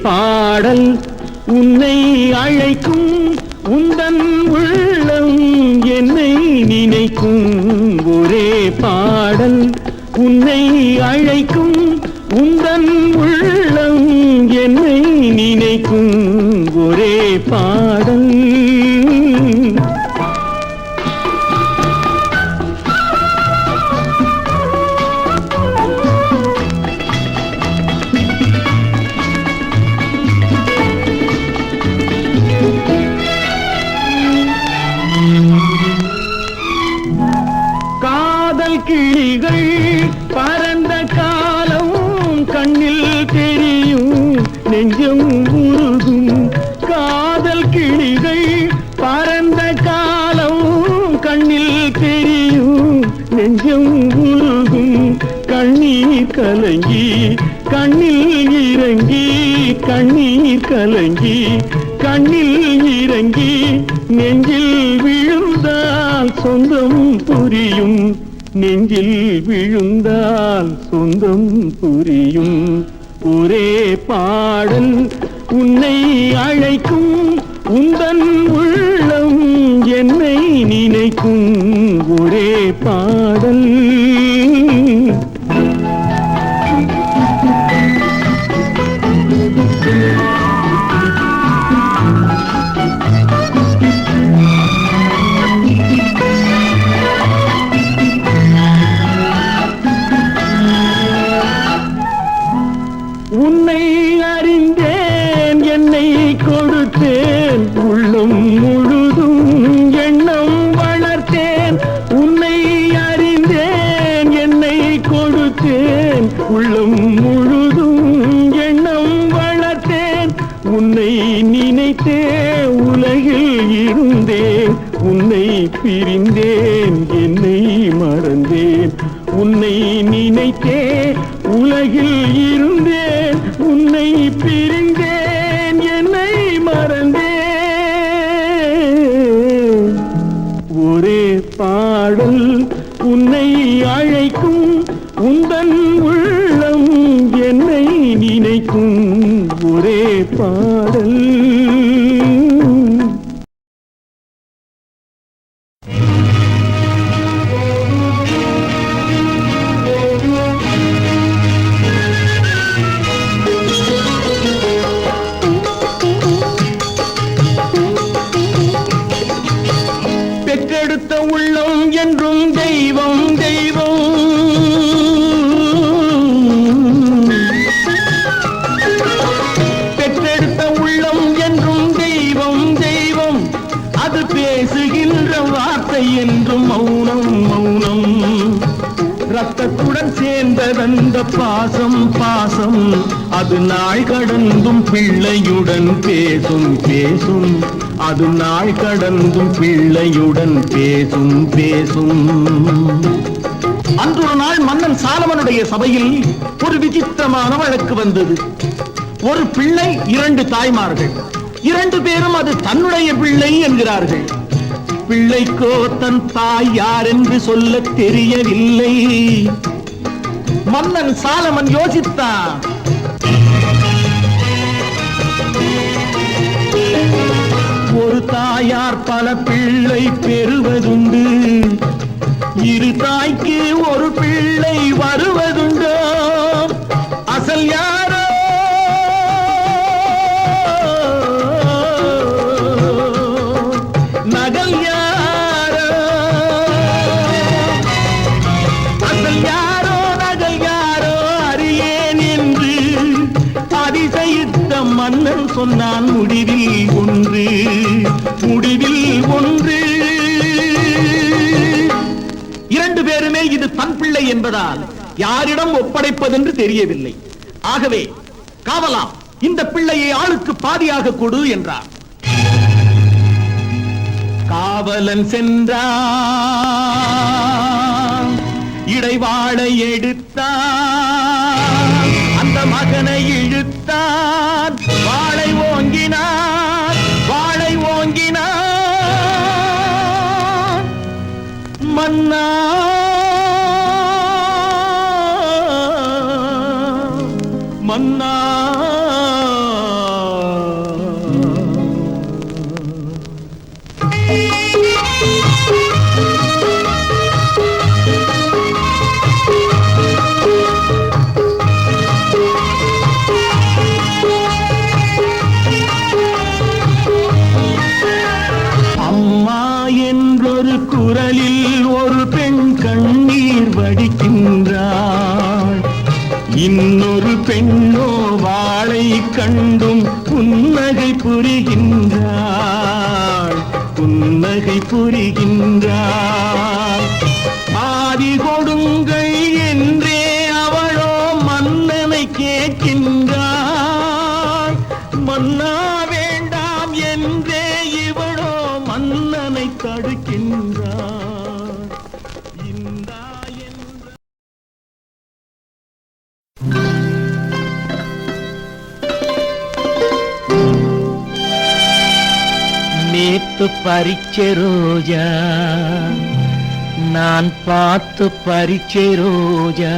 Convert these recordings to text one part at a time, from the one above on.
பாடல் உன்னை அழைக்கும் உந்தன் உள்ளம் என்னை நினைக்கும் ஒரே பாடல் உன்னை அழைக்கும் உந்தன் உள்ளம் என்னை நினைக்கும் ஒரே பாடல் கிளிகள் பரந்த காலம் கண்ணில் தெரியும் நெஞ்சம் உருகும் காதல் கிளிகள் பரந்த காலம் கண்ணில் தெரியும் நெஞ்சம் உருகும் கண்ணீர் கலங்கி கண்ணில் இறங்கி கண்ணீர் கலங்கி கண்ணில் இறங்கி நெஞ்சில் விழுந்தால் சொந்தம் புரியும் நெஞ்சில் விழுந்தால் சொந்தம் புரியும் ஒரே பாடல் உன்னை அழைக்கும் உந்தன் உள்ளம் என்னை நினைக்கும் ஒரே பாடல் உன்னை அறிந்தேன் என்னை கொடுத்தேன் உள்ளம் முழுதும் எண்ணம் வளர்த்தேன் உன்னை அறிந்தேன் என்னை கொடுத்தேன் உள்ளம் முழுதும் எண்ணம் வளர்த்தேன் உன்னை நினைத்தே உலகில் இருந்தேன் உன்னை பிரிந்தேன் என்னை மறந்தேன் உன்னை நினைத்தே உலகில் இருந்தேன் உன்னை பிரிந்தேன் என்னை மறந்தேன் ஒரே பாடல் உன்னை அழைக்கும் உந்தன் உள்ளம் என்னை நினைக்கும் ஒரே பாடல் உள்ளம் என்றும் தெய்வம் தெய்வம் பெற்றெடுத்த உள்ளம் என்றும் தெய்வம் தெய்வம் அது பேசுகின்ற வார்த்தை என்றும் மௌனம் மௌனம் ரத்தத்துடன் சேர்ந்ததந்த பாசம் பாசம் அது நாள் கடந்தும் பிள்ளையுடன் பேசும் பேசும் அது நாள் கடந்தும் பிள்ளையுடன் பேசும் பேசும் அன்றொரு நாள் மன்னன் சாலமனுடைய சபையில் ஒரு விசித்திரமான வழக்கு வந்தது ஒரு பிள்ளை இரண்டு தாய்மார்கள் இரண்டு பேரும் அது தன்னுடைய பிள்ளை என்கிறார்கள் பிள்ளைக்கோ தன் தாய் யார் என்று சொல்ல தெரியவில்லை மன்னன் சாலமன் யோசித்தான் ஒரு தாயார் பல பிள்ளை பெறுவதுண்டு இரு தாய்க்கு ஒரு பிள்ளை வருவதுண்டோ அசல் யாரோ நகல் யாரோ அசல் யாரோ நகல் யாரோ அறியேன் என்று அதிசயித்த மன்னன் சொன்னான் முடிவில் ஒன்று இரண்டு பேருமே இது தன் பிள்ளை என்பதால் யாரிடம் ஒப்படைப்பதென்று தெரியவில்லை ஆகவே காவலாம் இந்த பிள்ளையை ஆளுக்கு பாதியாக கொடு என்றார் காவலன் சென்றான் இடைவாளை எடுத்தான் அந்த மகனை இழுத்தான் வாளை ஓங்கினான் மன்னா மன்னா குரலில் ஒரு பெண் கண்ணீர் வடிக்கின்றாள். இன்னொரு பெண்ணோ வாளை கண்டும் புன்னகை புரிகின்றாள், புன்னகை புரிகின்றாள். ஆதி கொடுங்கள் என்றே அவளோ மன்னனை கேட்கின்றாள். மன்னா வேண்டாம் என்றே இவளோ மன்னனை தடுக்கின்றாள். இந்தா என்ற நேத்து பறிச்ச ரோஜா நான் பார்த்து பறிச்ச ரோஜா,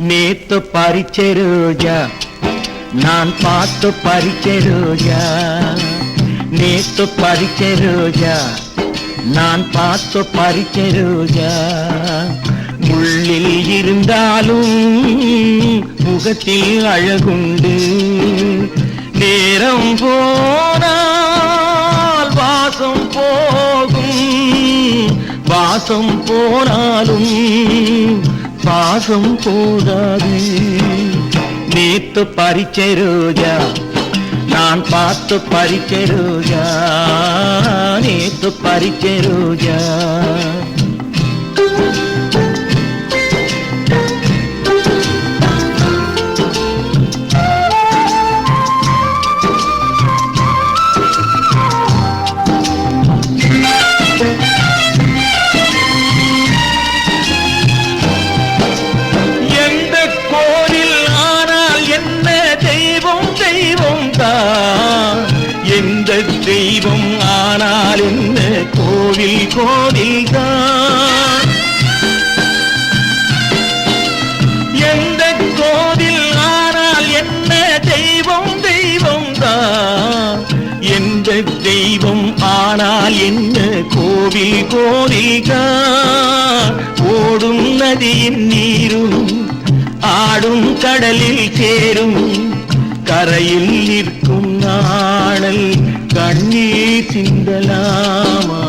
நேத்து பறிச்ச ரோஜா நான் பார்த்து பறிச்ச ரோஜா, நேத்து பறிச்ச ரோஜா நான் பார்த்து பறிச்ச ரோஜா. முள்ளில் இருந்தாலும் முகத்தில் அழகுண்டு, நேரம் போனால் வாசம் போகும், வாசம் போனாலும் பாசம் போகாது. நேத்து பறிச்ச ரோஜா நான் பார்த்து பறிச்ச ரோஜா, நேத்து பறிச்ச ரோஜா. தெய்வம் ஆனால் என்ன கோவில் கோவில் தான், எந்த கோவில் ஆனால் என்ன தெய்வம் தெய்வம் தான், எந்த தெய்வம் ஆனால் என்ன கோவில் கோவில் தான். ஓடும் நதியின் நீரும் ஆடும் கடலில் சேரும், கரையில் நிற்கும் நாணல் கண்ணீர் சிந்தலாமா.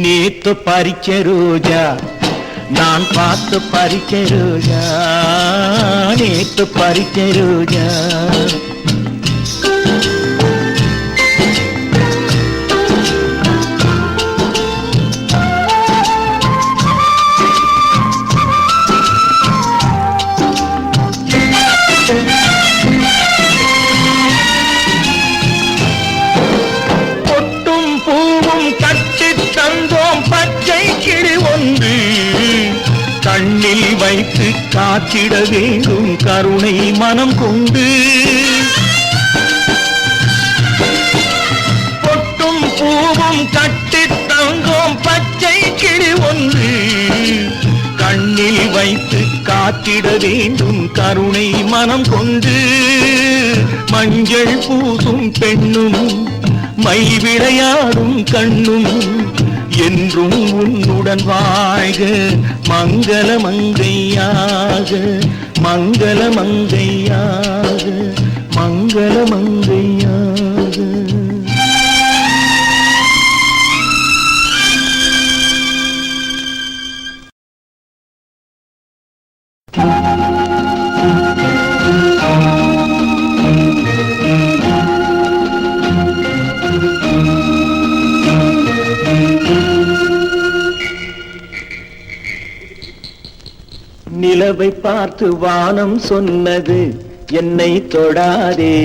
நேத்து பறிச்ச ரோஜா நான் பார்த்து பறிச்ச ரோஜா, நேத்து பறிச்ச ரோஜா. கண்ணில் வைத்து காத்திட வேண்டும் கருணை மனம் கொண்டு, பொட்டும் பூவும் கட்டி தந்தோம் பச்சை கிளி ஒன்று. கண்ணில் வைத்து காத்திட வேண்டும் கருணை மனம் கொண்டு, மஞ்சள் பூசும் பெண்ணும் மை விளையாடும் கண்ணும் என்றும் உன்னுடன் வாழ்க மங்கள மங்கையாக, மங்கள மங்கையாக, மங்கள மங்கையாக. நிலவை பார்த்து வானம் சொன்னது என்னை தொடாதே,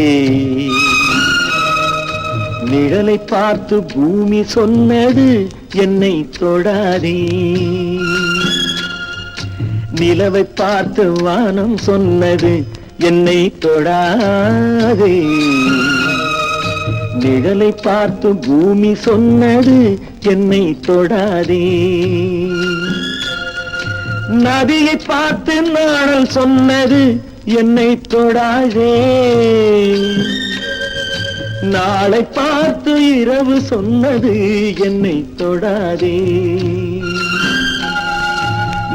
நிழலை பார்த்து பூமி சொன்னது என்னை தொடாதே. நிலவை பார்த்து வானம் சொன்னது என்னை தொடாதே, நிழலை பார்த்து பூமி சொன்னது என்னை தொடாதே. நதியை பார்த்து நாணல் சொன்னது என்னை தொடாதே, நாளை பார்த்து இரவு சொன்னது என்னை தொடாதே.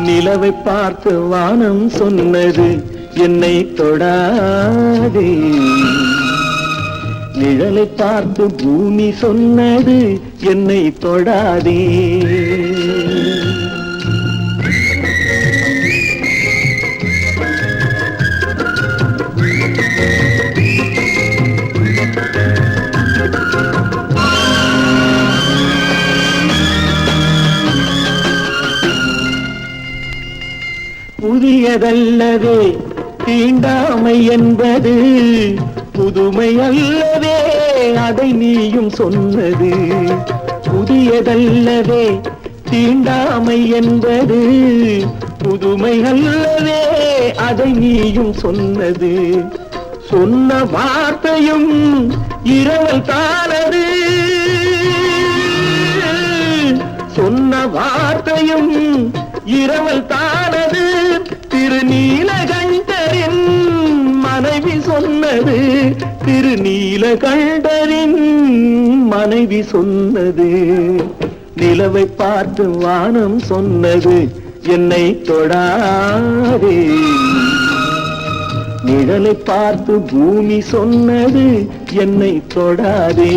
நிலவை பார்த்து வானம் சொன்னது என்னை தொடாதே. நிழலை பார்த்து பூமி சொன்னது என்னை தொடாதே. புதியதல்லவே தீண்டாமை என்பது, புதுமை அல்லவே அதை நீயும் சொன்னது. புதியதல்லவே தீண்டாமை என்பது, புதுமை அல்லவே அதை நீயும் சொன்னது. சொன்ன வார்த்தையும் இரவல் தானது, சொன்ன வார்த்தையும் இரவல் தானது. திருநீலகண்டரின் மனைவி சொன்னது, திருநீலகண்டரின் மனைவி சொன்னது. நிலவை பார்த்து வானம் சொன்னது என்னை தொடாதே. நிழலை பார்த்து பூமி சொன்னது என்னை தொடாதே.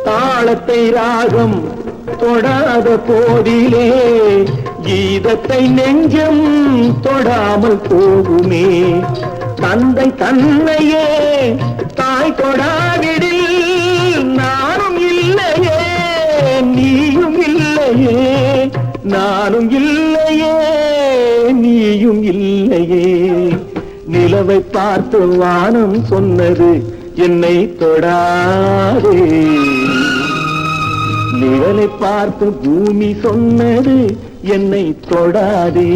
தாளத்தை ராகம் தொடாத போதிலே கீதத்தை நெஞ்சம் தொடாமல் போகுமே. தந்தை தன்னையே தாய் தொடாவிடில் நானும் இல்லையே, நீயும் இல்லையே. நானும் இல்லையே, நீயும் இல்லையே. நிலவை பார்த்து வானம் சொன்னது என்னை தொடாதே. நிழலை பார்த்து பூமி சொன்னது என்னை தொடாதே.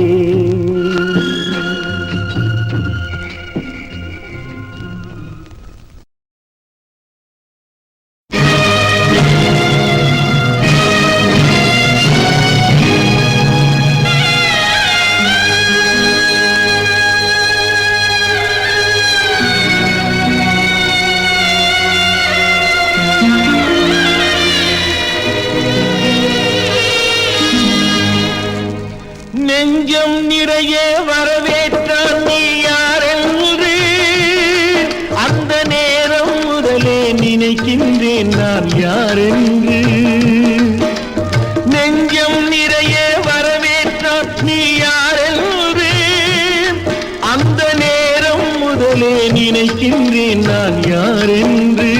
நெஞ்சம் நிறைய வரவேற்றான் நீ யாரென்று, அந்த நேரம் முதலே நினைக்கின்றேன் நான் யாரென்று. நெஞ்சம் நிறைய வரவேற்றான் நீ யாரென்று, அந்த நேரம் முதலே நினைக்கின்றேன் நான் யாரென்று.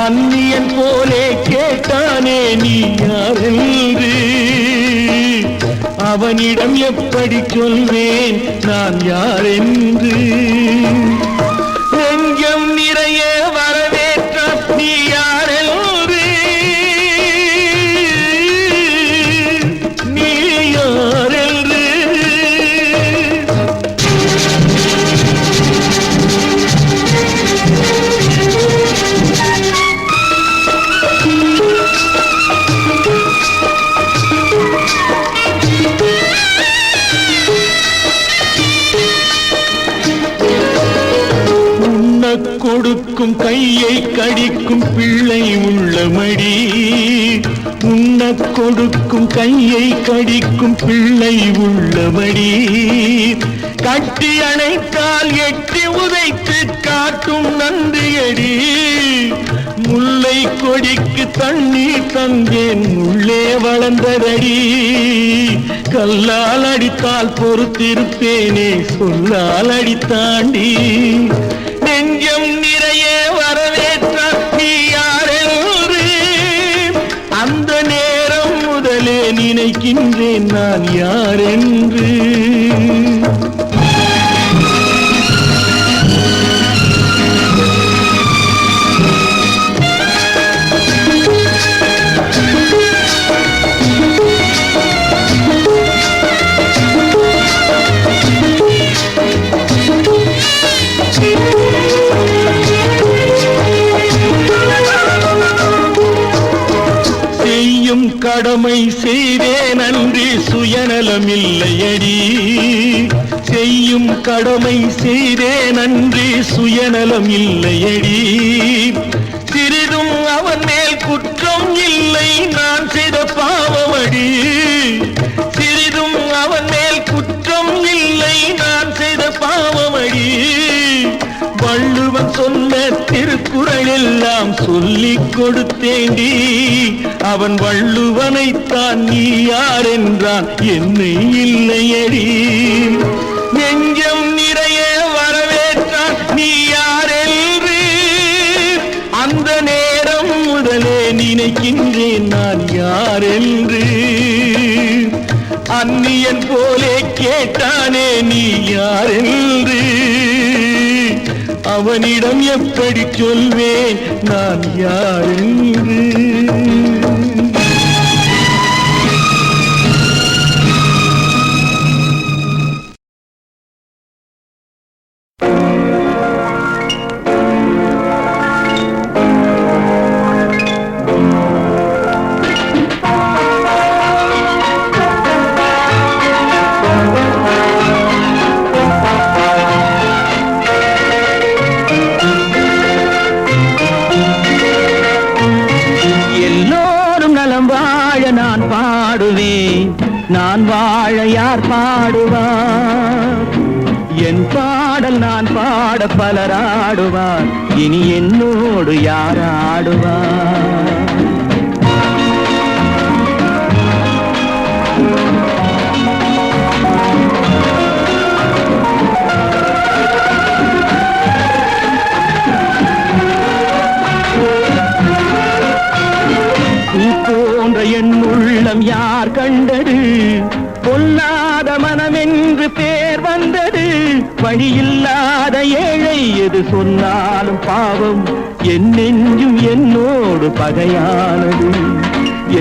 அந்நியன் போலே கேட்டானே நீ யாரென்று, அவனிடம் எப்படி சொல்வேன் நான் யாரென்று. நெஞ்சம் நிறைய வரவேற்ற நீ யாரென்று, நீ யாரென்று. கொடுக்கும் கையை கடிக்கும் பிள்ளை உள்ளமடி, உண்ண கொடுக்கும் கையை கடிக்கும் பிள்ளை உள்ளமடி. கட்டி அணைத்தால் எட்டி உதைத்து காட்டும் நன்றியடி. முல்லை கொடிக்கு தண்ணீர் தந்தேன் உள்ளே வளர்ந்ததடி. கல்லால் அடித்தால் பொறுத்திருப்பேனே சொல்லால் அடித்தாண்டி. நெஞ்சம் நிறைய வரவேற்ற நீ யாரென்று, அந்த நேரம் முதலே நினைக்கின்றேன் நான் யாரென்று. கடமை செய்தேன் அன்றி சுயநலம் இல்லையடி. செய்யும் கடமை செய்தேன் அன்றி சுயநலம் இல்லையடி. சிறிதும் அவன் மேல் குற்றம் இல்லை, நான் செய்த பாவமடி. சிறிதும் அவன் மேல் குற்றம் இல்லை, நான் செய்த பாவமடி. வள்ளுவன் சொன்ன திருக்குறள் எல்லாம் சொல்லிக் கொடுத்தேண்டி. அவன் வள்ளுவனைத்தான் நீ யார் என்றான், என்னை இல்லையடி. நெஞ்சம் நிறைய வரவேற்றான் நீ யார் என்று. அந்த நேரம் முதலே நினைக்கின்றேன் நான் யார் என்று. அந்நியன் போலே கேட்டானே நீ யார் என்று. அவனிடம் எப்படி சொல்வேன் நான் யார் என்று. நான் வாழ யார் பாடுவார்? என் பாடல் நான் பாட பலர் ஆடுவார். இனி என்னோடு யார் ஆடுவார்? போன்ற என் உள்ளம் யார் கண்டது? பொல்லாத மனமென்று பேர் வந்தது. வழியில்லாத ஏழை எது சொன்னாலும் பாவம். என் நெஞ்சும் என்னோடு பகையானது.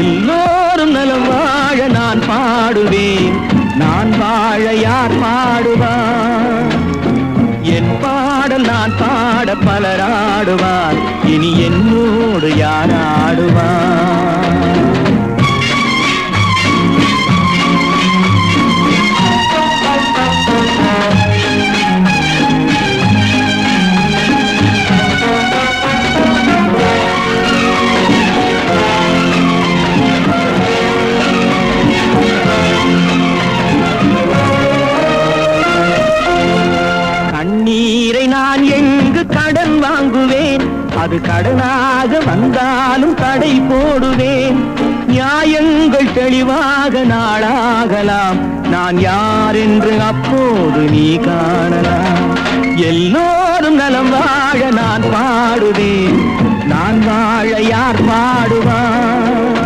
எல்லோரும் நலம் வாழ நான் பாடுவேன். நான் வாழ யார் பாடுவார்? என் பாடல் நான் பாட பலர் ஆடுவார். இனி என்னோடு யார் ஆடுவார்? கடன் வாங்குவேன், அது கடனாக வந்தாலும் தடை போடுவேன். நியாயங்கள் தெளிவாக நாளாகலாம். நான் யார் என்று அப்போது நீ காணலாம். எல்லோரும் நலம் வாழ நான் பாடுவேன். நான் வாழ யார் பாடுவார்?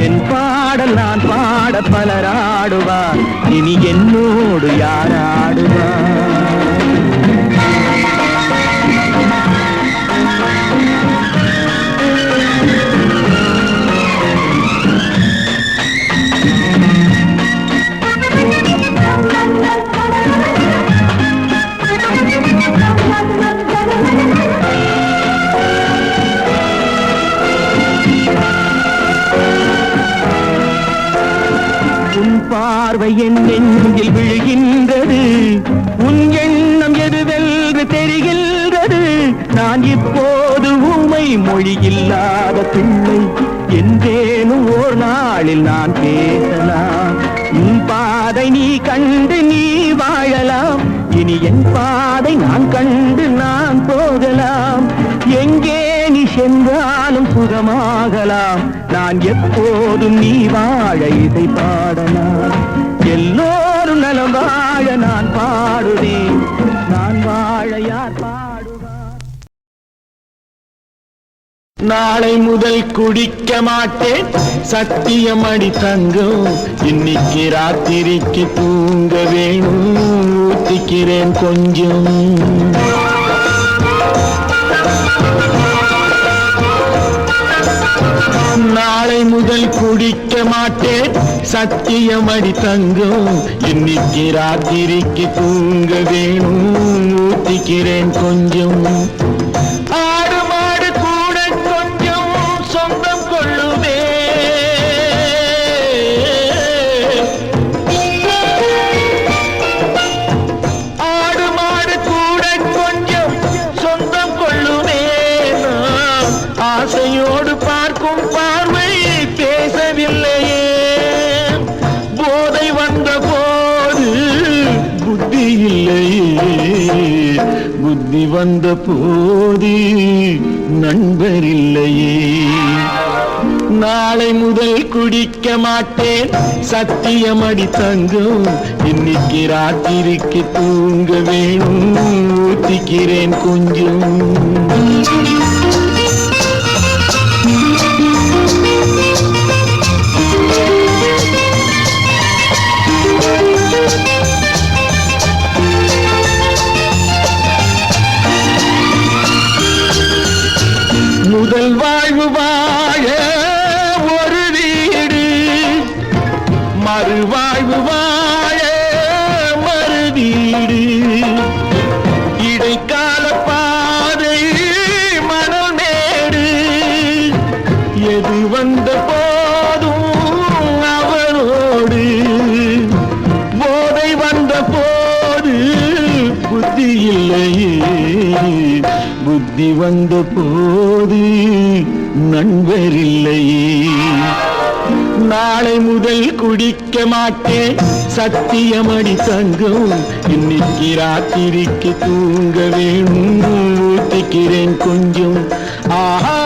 என் பாடல் நான் பாட பலர் ஆடுவார். இனி என்னோடு யார் ஆடுவார்? பார்வை என் நெஞ்சில் விழுகின்றது. உன் எண்ணம் எதுவென்று தெரிகின்றது. நான் இப்போது ஊமை மொழியில்லாத பிள்ளை. என்றேனும் ஓர் நாளில் நான் பேசலாம். உன் பாதை நீ கண்டு நீ வாழலாம். இனி என் பாதை நான் கண்டு நான் போகலாம். எங்கே நீ சென்றாலும் சுகமாகலாம். நான் எப்போதும் நீ வாழ இதை பாடலாம். எல்லோரும் நலம் வாழ நான் பாடுவேன். நான் வாழ யார் பாடுவார்? நாளை முதல் குடிக்க மாட்டேன், சத்தியம் அடி தங்கம். இன்னைக்கு ராத்திரிக்கு தூங்க வேணும், ஊத்திக்கிறேன் கொஞ்சம். நாளை முதல் குடிக்க மாட்டேன், சத்தியம் அடி தங்கம். இன்னைக்கு ராத்திரிக்கு தூங்க வேணும், ஊத்திக்கிறேன் கொஞ்சம். ஆடு மாடு கூட கொஞ்சம் சொந்தம் கொள்ளுவே. பார்க்கும் பார்வை பேசவில்லையே போதை வந்த போது புத்தி இல்லையே புத்தி வந்த போது நண்பர் இல்லையே நாளை முதல் குடிக்க மாட்டேன் சத்தியமடி தங்கம் இன்னைக்கு ராத்திரிக்கு தூங்க வேணும் ஊத்திக்கிறேன் கொஞ்சம் முதல் வாழ்வு வாழ ஒரு வீடு மறுவாழ்வு வாழ மறு வீடு இடைக்கால பாதை மணல் மேடு எது வந்த போதும் அவரோடு போதை வந்த போது புத்தி இல்லையே புத்தி வந்த போது நண்பர் இல்லையே நாளை முதல் குடிக்க மாட்டேன் சத்தியமடி தங்கம் இன்னைக்கு ராத்திரிக்கு தூங்க வேணும் ஊத்திக்கிறேன் கொஞ்சம் ஆஹா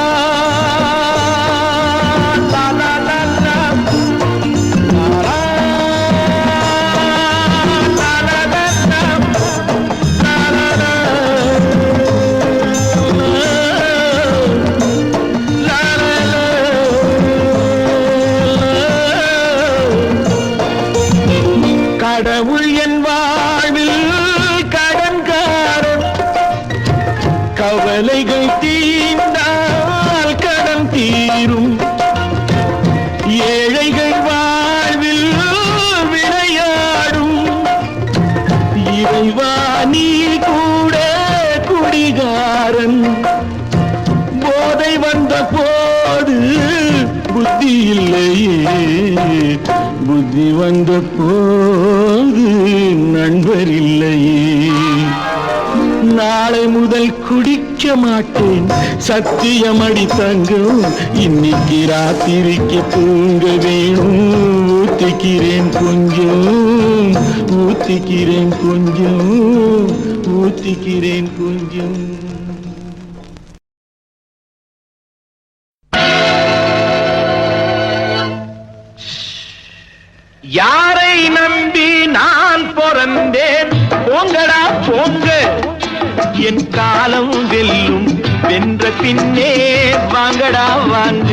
கடவுள் என் வாழ்வில் கடன்காரன் கவலைகள் தீர்ந்தால் கடன் தீரும் ஏழைகள் வாழ்வில் விளையாடும் இறைவா நீ கூட குடிகாரன் போதை வந்த போது புத்தி இல்லையே புத்தி வந்த போது நண்பர் இல்லையே நாளை முதல் குடிக்க மாட்டேன் சத்தியமடி தங்கம் இன்னைக்கு ராத்திரிக்கு தூங்க வேணும் ஊத்திக்கிறேன் கொஞ்சம் ஊத்திக்கிறேன் கொஞ்சம் ஊத்திக்கிறேன் கொஞ்சம் யாரை நம்பி நான் பிறந்தேன் போங்கடா போங்க என் காலம் வெல்லும் வென்ற பின்னே வாங்கடா வாங்க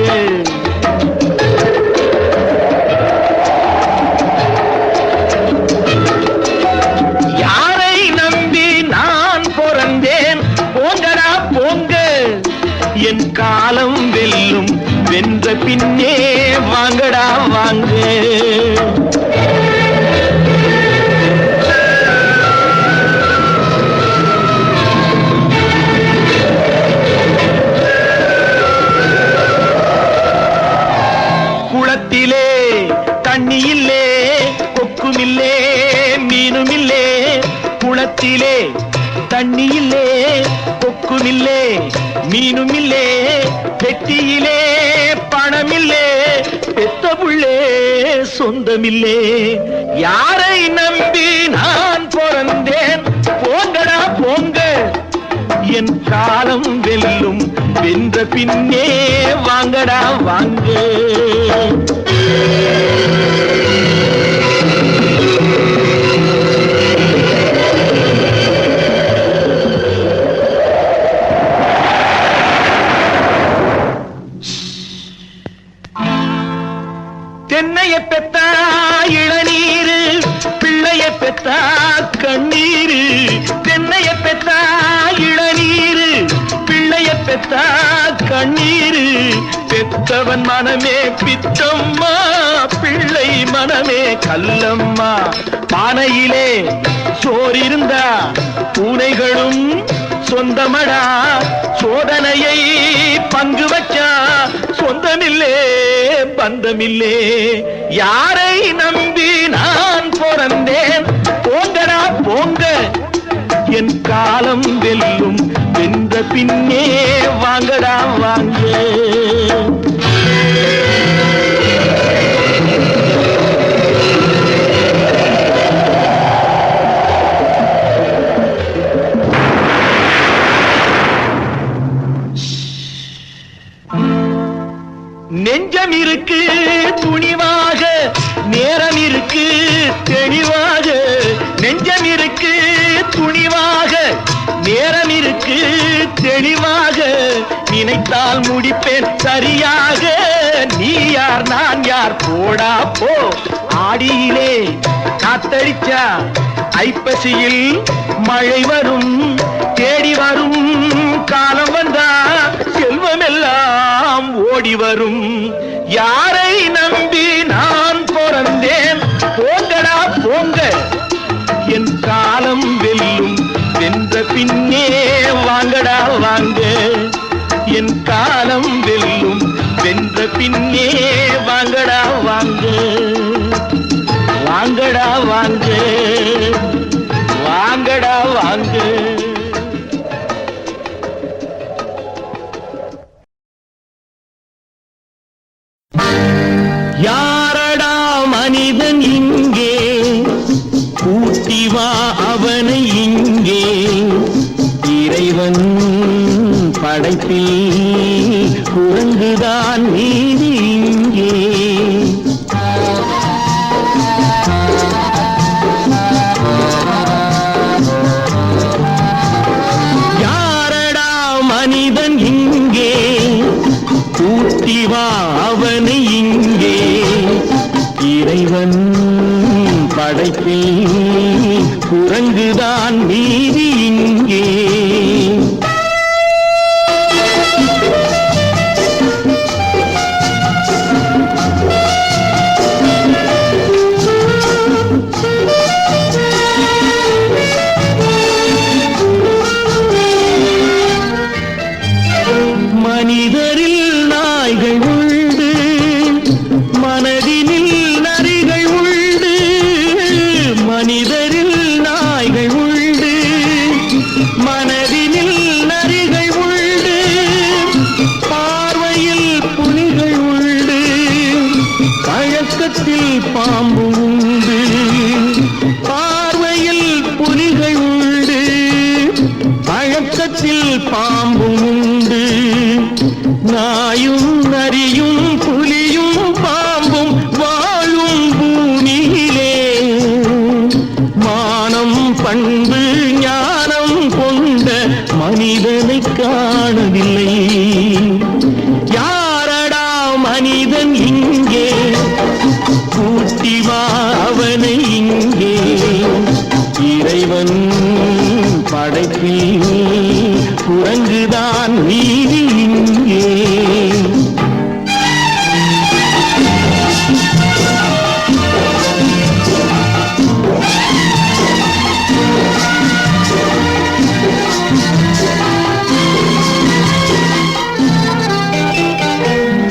யாரை நம்பி நான் பிறந்தேன் போங்கடா போங்க என் காலம் வெல்லும் வென்ற பின்னே வாங்கடா வாங்க குளத்திலே தண்ணி இல்லே கொக்குமில்லே மீனுமில்லே குளத்திலே தண்ணி இல்லே கொக்குமில்லே மீனுமில்லே பெட்டியிலே பணமில்லே பெத்த புள்ளே சொந்தமில்லே யாரை நம்பி நான் பிறந்தேன் போங்கடா போங்க என் காலம் வெல்லும் வென்ற பின்னே வாங்கடா வாங்க தென்னைய பெத்தா இளநீரு பிள்ளைய பெத்தா கண்ணீரு தென்னைய பெத்தா இளநீரு பிள்ளைய பெத்தா கண்ணீரு பெத்தவன் மனமே பித்தம்மா பிள்ளை மனமே கல்லம்மா பானையிலே சோறிருந்தா பூனைகளும் சொந்தமடா சோதனையை பங்கு வச்சா சொந்தமில்லே பந்தமில்லே யாரை நம்பி நான் பிறந்தேன் போங்கடா போங்க என் காலம் வெல்லும் வென்ற பின்னே வாங்கடா வாங்க நெஞ்சம் இருக்கு துணிவாக, நேரம் இருக்கு தெளிவாக. நெஞ்சம் இருக்கு துணிவாக, நேரம் இருக்கு தெளிவாக. நினைத்தால் முடிப்பேன் சரியாக. நீ யார் நான் யார் போடா போ. ஆடியிலே காத்தடிச்சா ஐப்பசியில் மழை வரும். தேடி வரும் காலம் வந்தா செல்வம் எல்லாம் ஓடி வரும். யாரை நம்பி நான் பிறந்தேன்? போங்கடா போங்க, என் காலம் வெல்லும். வென்ற பின்னே வாங்கடா வாங்க, என் காலம் வெல்லும். வென்ற பின்னே வாங்கடா வாங்க, வாங்கடா வாங்க, வாங்கடா வாங்க. யாரடா மனிதன் இங்கே? கூட்டி வா அவனை இங்கே. இறைவன் படைப்பில் குரங்குதான் நீதி இங்கே. யாரடா மனிதன் இங்கே? கூட்டி வா அவனை இங்கே. இறைவன் படைப்பில் குரங்குதான் நீதி இங்கே. மனிதரில் நாய்கள் உண்டு, மனதினில் நரிகள் உண்டு. மனிதரில் நாய்கள் உண்டு, மனதினில் நரிகள் உண்டு. பார்வையில் புலிகள் உண்டு, பழக்கத்தில் பாம்பு உண்டு. பார்வையில் புலிகள் உண்டு, பழக்கத்தில் பாம்பு உண்டு. நாயும் நரியும் புலியும் பாம்பும் வாழும் பூமியிலே மானம் பண்பு ஞானம் கொண்ட மனிதனை காணவில்லை. யாரடா மனிதன் இங்கே? கூட்டி வா அவனை இங்கே. இறைவன் படைப்பில் குரங்குதான் நீதி இங்கே.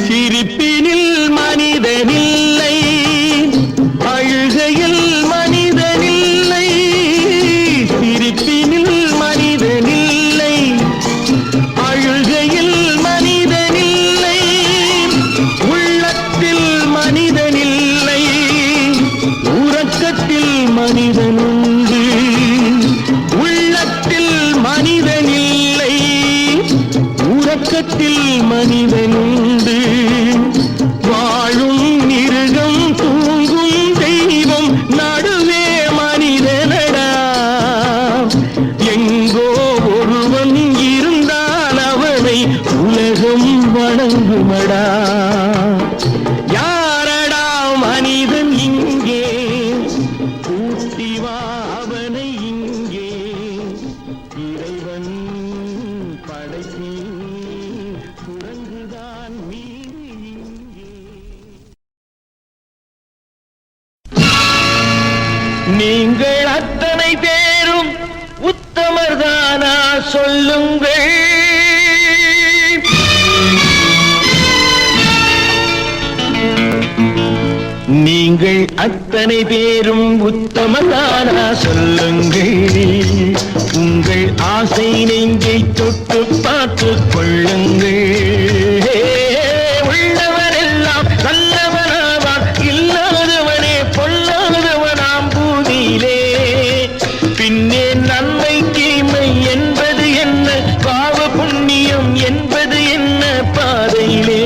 சிரிப்பினில் மனிதனில்லை, அழுகையில் மனிதனில்லை. சிரிப்பினில் மனிதனில்லை, அழுகையில் மனிதனில்லை. உள்ளத்தில் மனிதனில்லை, உறக்கத்தில் மனிதனுண்டு. உள்ளத்தில் மனிதனில்லை, உறக்கத்தில் மனிதனுண்டு. வாழும் மிருகம் தூங்கும் தெய்வம் நடுவே மனிதனடா. எங்கோ ஒருவன் இருந்தால் அவனை உலகம் வணங்குமடா. யாரடா மனிதன் இங்கே? கூட்டி வா அவனை இங்கே. இறைவன் படைப்பில் குரங்குதான் மீறி இங்கே. நீங்கள் அத்தனை பேரும் உத்தமர்தானா சொல்லுங்கள். நீங்கள் அத்தனை பேரும் உத்தமர்தானா சொல்லுங்கள். உங்கள் ஆசை நெஞ்சை தொட்டு பார்த்துக் கொள்ளுங்கள். உள்ளவரெல்லாம் நல்லவனாவான், இல்லாதவனே பொல்லாதவனாம் பூமியிலே. பின்னே நன்மை தீமை என்பது என்ன, பாவ புண்ணியம் என்பது என்ன பாதையிலே.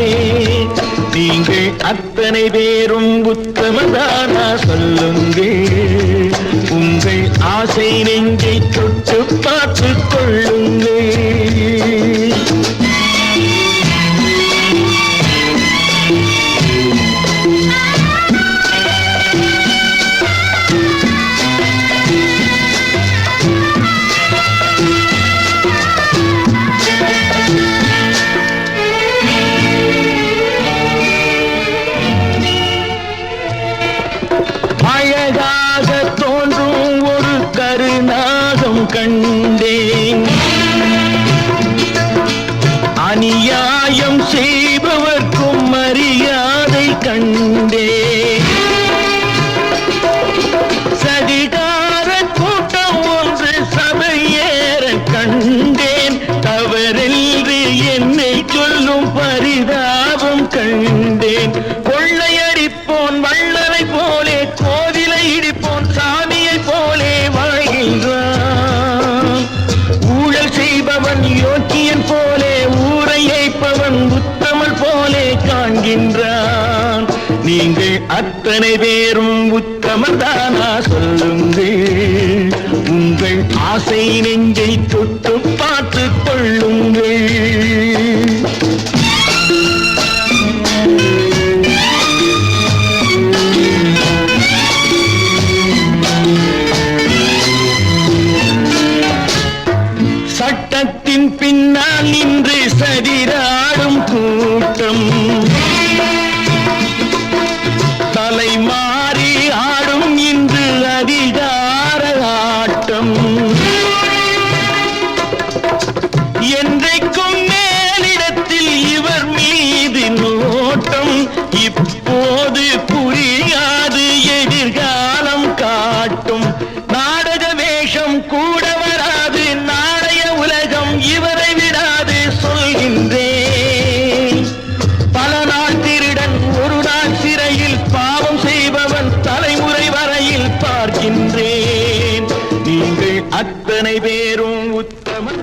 அத்தனை பேரும் உத்தமதானா சொல்லுங்கள், உங்கள் ஆசை நெஞ்சை தொட்டு பார்த்துக் கொள்ளுங்கள். அழகாக தோன்றும் ஒரு கருநாகம் கண்டேன், அநியாயம் செய்பவர்க்கும் மரியாதை கண்டேன். சதிகார கூட்டம் ஒன்று சபையேற கண்டேன், தவறென்று என்னை சொல்லும் பரிதாபம் கண்டேன். கொள்ளையடிப்போன் வள்ளலை போலே, கோவிலை இடிப்போன் சாமியை போலே வாழ்கின்றான். ஊழல் செய்பவன் யோக்கியன் போலே, ஊரை ஏய்ப்பவன் உத்தமல் போலே காண்கின்றான். நீங்கள் அத்தனை பேரும் உத்தமதானா சொல்லுங்கள், உங்கள் ஆசை நெஞ்சை தொட்டு பார்த்துக் கொள்ளுங்கள். சட்டத்தின் பின்னால் நின்று சதிராடும் கூட்டம், தலை மாறி ஆடும் இன்று அதிகார ஆட்டம். என்றைக்கும் மேலிடத்தில் இவர் மீது நோட்டம், இப்போது புரியாது எதிர்காலம் காட்டும். நாடக வேஷம் கூட வராது, நாளைய உலகம் இவரை விடாது சொல்கின்றேன். பல நாள் திருடன் ஒரு நாள் சிறையில், பாவம் செய்பவன் தலைமுறை வரையில் பார்க்கின்றேன். நீங்கள் அத்தனை பேரும் உத்தமன்.